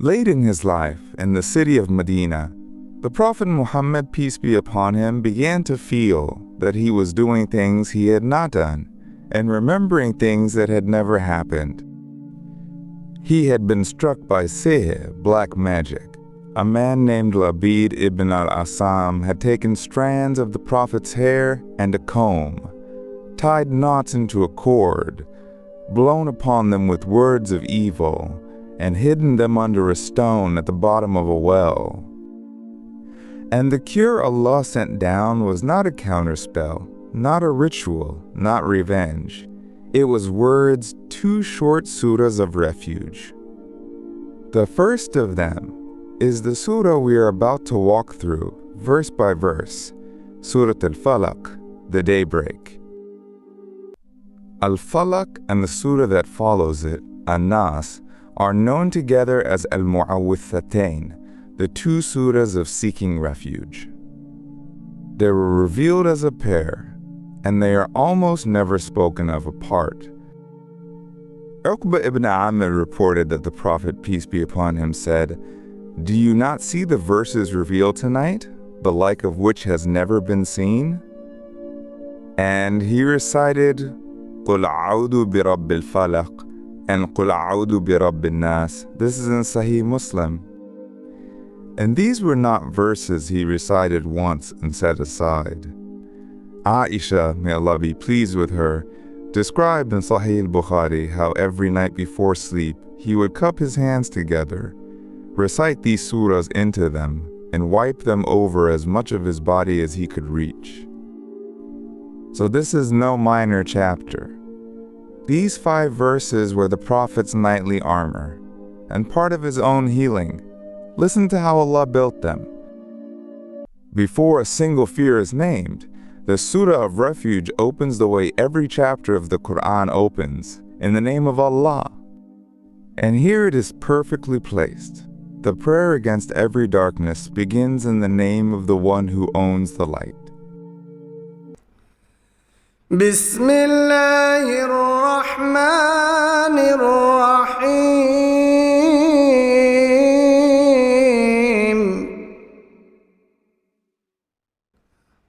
Late in his life, in the city of Medina, the Prophet Muhammad, peace be upon him, began to feel that he was doing things he had not done and remembering things that had never happened. He had been struck by sihr, black magic. A man named Labid ibn al-Asam had taken strands of the Prophet's hair and a comb, tied knots into a cord, blown upon them with words of evil, and hidden them under a stone at the bottom of a well. And the cure Allah sent down was not a counterspell, not a ritual, not revenge. It was words, 2 short surahs of refuge. The first of them is the surah we are about to walk through, verse by verse, Surah Al-Falaq, the daybreak. Al-Falaq and the surah that follows it, An-Nas, are known together as Al-Mu'awwithatain, the 2 surahs of seeking refuge. They were revealed as a pair, and they are almost never spoken of apart. Uqba ibn Amir reported that the Prophet, peace be upon him, said, "Do you not see the verses revealed tonight, the like of which has never been seen?" And he recited, "Qul a'udhu bi rabbil falaq," and "Qul a'udhu bi rabbin nas." This is in Sahih Muslim. And these were not verses he recited once and set aside. Aisha, may Allah be pleased with her, described in Sahih al-Bukhari how every night before sleep he would cup his hands together, recite these surahs into them, and wipe them over as much of his body as he could reach. So this is no minor chapter. These 5 verses were the Prophet's nightly armor, and part of his own healing. Listen to how Allah built them. Before a single fear is named, the Surah of Refuge opens the way every chapter of the Qur'an opens, in the name of Allah. And here it is perfectly placed. The prayer against every darkness begins in the name of the one who owns the light. Bismillahir Rahmanir Rahim.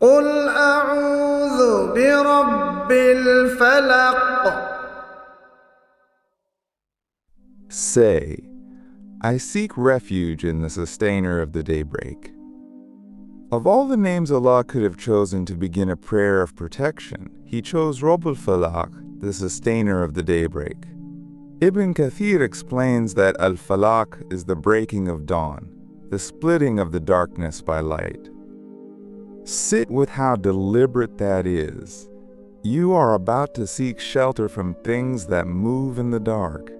Qul a'udhu bi rabbil falaq. Say, I seek refuge in the sustainer of the daybreak. Of all the names Allah could have chosen to begin a prayer of protection, He chose Rabb al-Falaq, the sustainer of the daybreak. Ibn Kathir explains that al-Falaq is the breaking of dawn, the splitting of the darkness by light. Sit with how deliberate that is. You are about to seek shelter from things that move in the dark,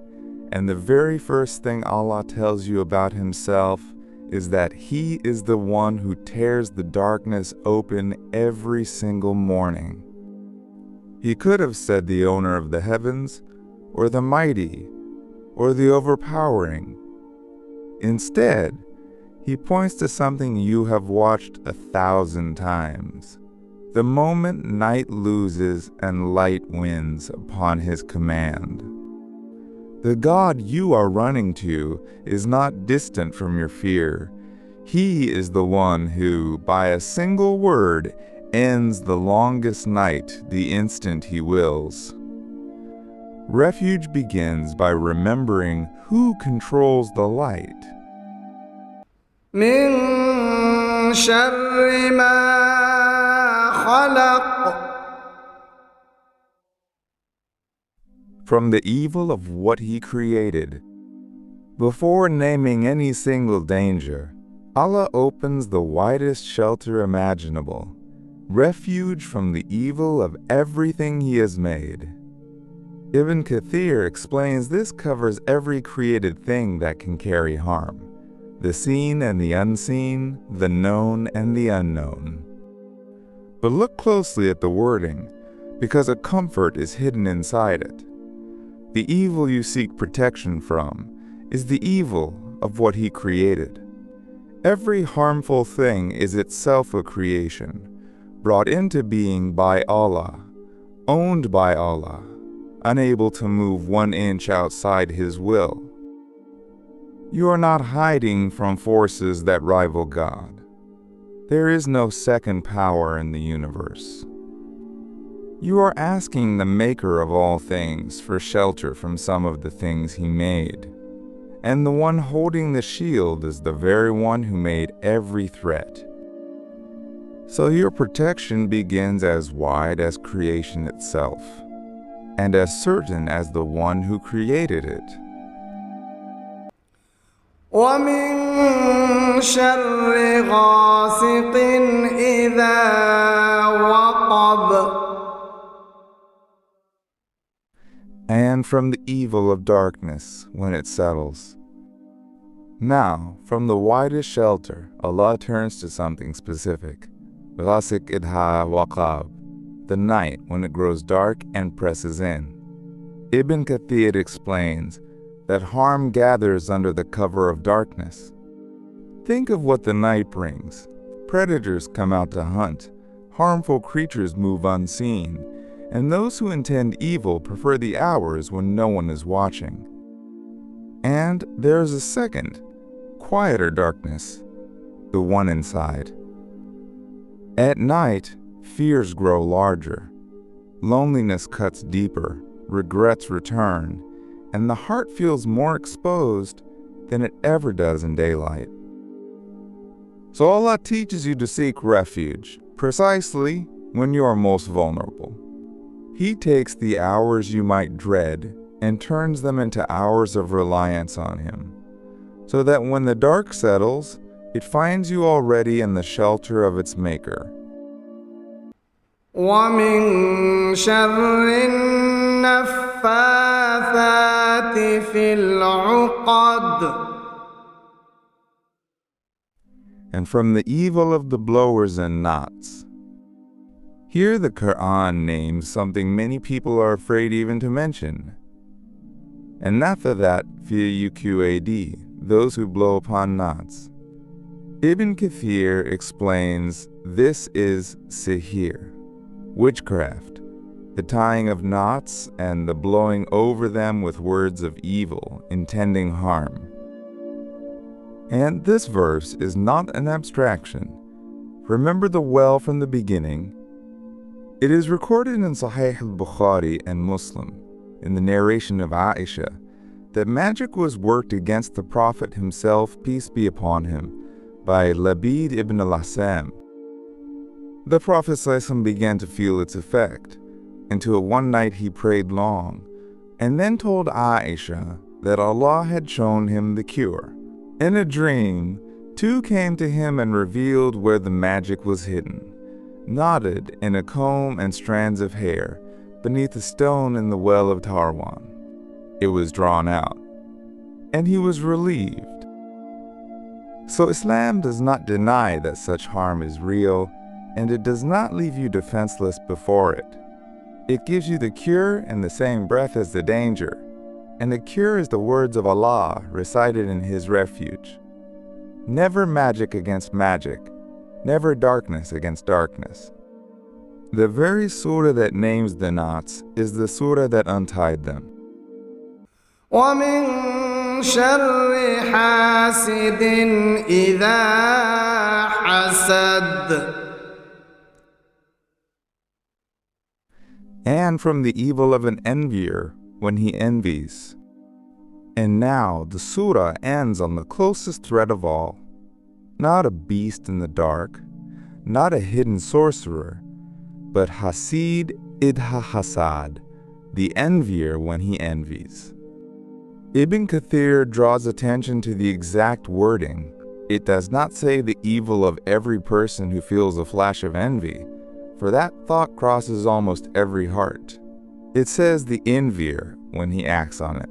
and the very first thing Allah tells you about Himself is that He is the one who tears the darkness open every single morning. He could have said the owner of the heavens, or the mighty, or the overpowering. Instead, He points to something you have watched 1,000 times. The moment night loses and light wins upon His command. The God you are running to is not distant from your fear. He is the one who, by a single word, ends the longest night the instant He wills. Refuge begins by remembering who controls the light. Min sharri ma khalaq. From the evil of what He created. Before naming any single danger, Allah opens the widest shelter imaginable, refuge from the evil of everything He has made. Ibn Kathir explains this covers every created thing that can carry harm, the seen and the unseen, the known and the unknown. But look closely at the wording, because a comfort is hidden inside it. The evil you seek protection from is the evil of what He created. Every harmful thing is itself a creation, brought into being by Allah, owned by Allah, unable to move 1 inch outside His will. You are not hiding from forces that rival God. There is no second power in the universe. You are asking the Maker of all things for shelter from some of the things He made, and the one holding the shield is the very one who made every threat. So your protection begins as wide as creation itself, and as certain as the one who created it. وَمِن شَرِّ غَاسِقٍ إِذَا وَقَبَ. And from the evil of darkness when it settles. Now, from the widest shelter, Allah turns to something specific. غَاسِق إِذَا وَقَبَ, the night when it grows dark and presses in. Ibn Kathir explains that harm gathers under the cover of darkness. Think of what the night brings. Predators come out to hunt, harmful creatures move unseen, and those who intend evil prefer the hours when no one is watching. And there's a second, quieter darkness, the one inside. At night, fears grow larger. Loneliness cuts deeper, regrets return, and the heart feels more exposed than it ever does in daylight. So Allah teaches you to seek refuge, precisely when you are most vulnerable. He takes the hours you might dread and turns them into hours of reliance on Him, so that when the dark settles, it finds you already in the shelter of its Maker. وَمِن شَرِّ النَّفَّاثَاتِ فِي الْعُقَدِ. And from the evil of the blowers and knots. Here the Qur'an names something many people are afraid even to mention. And naffathat fi uqad, those who blow upon knots. Ibn Kathir explains this is sihr, witchcraft, the tying of knots and the blowing over them with words of evil, intending harm. And this verse is not an abstraction. Remember the well from the beginning. It is recorded in Sahih Al-Bukhari and Muslim, in the narration of Ayah, that magic was worked against the Prophet himself, peace be upon him, by Labid ibn al-Asam. The Prophet ﷺ began to feel its effect, until one night he prayed long, and then told Ayah that Allah had shown him the cure. In a dream, two came to him and revealed where the magic was hidden, knotted in a comb and strands of hair, beneath a stone in the well of Tarwan. It was drawn out, and he was relieved. So Islam does not deny that such harm is real, and it does not leave you defenseless before it. It gives you the cure in the same breath as the danger, and the cure is the words of Allah recited in His refuge. Never magic against magic, never darkness against darkness. The very surah that names the knots is the surah that untied them. وَمِن شَرِّ حَاسِدٍ إِذَا حَسَدَ. And from the evil of an envier when he envies. And now the surah ends on the closest thread of all. Not a beast in the dark, not a hidden sorcerer, but Hasid idha hasad, the envier when he envies. Ibn Kathir draws attention to the exact wording. It does not say the evil of every person who feels a flash of envy, for that thought crosses almost every heart. It says the envier when he acts on it.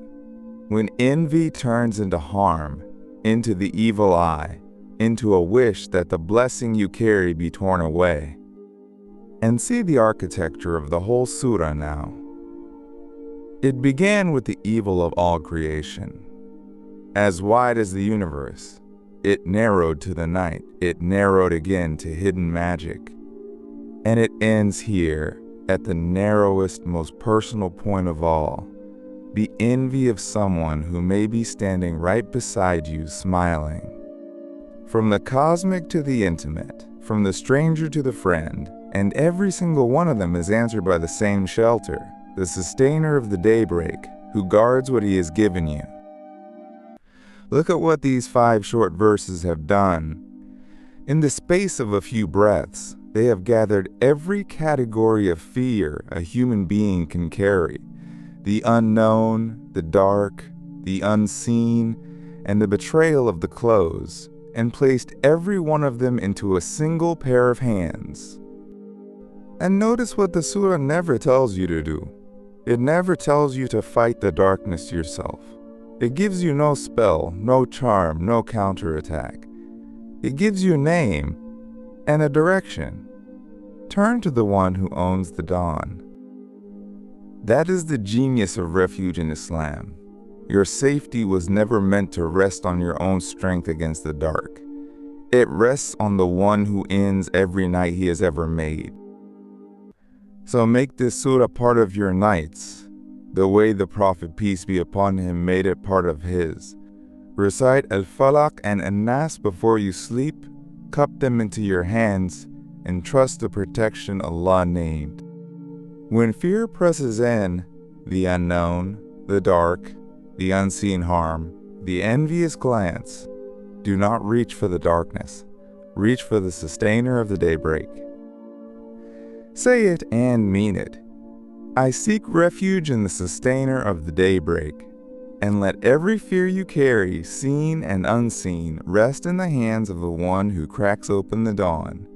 When envy turns into harm, into the evil eye, into a wish that the blessing you carry be torn away. And see the architecture of the whole surah now. It began with the evil of all creation. As wide as the universe, it narrowed to the night, it narrowed again to hidden magic. And it ends here, at the narrowest, most personal point of all, the envy of someone who may be standing right beside you smiling. From the cosmic to the intimate, from the stranger to the friend, and every single one of them is answered by the same shelter, the sustainer of the daybreak, who guards what he has given you. Look at what these 5 short verses have done. In the space of a few breaths, they have gathered every category of fear a human being can carry: the unknown, the dark, the unseen, and the betrayal of the close, and placed every one of them into a single pair of hands. And notice what the surah never tells you to do. It never tells you to fight the darkness yourself. It gives you no spell, no charm, no counterattack. It gives you a name and a direction. Turn to the one who owns the dawn. That is the genius of refuge in Islam. Your safety was never meant to rest on your own strength against the dark. It rests on the one who ends every night he has ever made. So make this surah part of your nights, the way the Prophet, peace be upon him, made it part of his. Recite Al-Falaq and An-Nas before you sleep, cup them into your hands, and trust the protection Allah named. When fear presses in, the unknown, the dark, the unseen harm, the envious glance, do not reach for the darkness. Reach for the sustainer of the daybreak. Say it and mean it. I seek refuge in the sustainer of the daybreak, and let every fear you carry, seen and unseen, rest in the hands of the one who cracks open the dawn.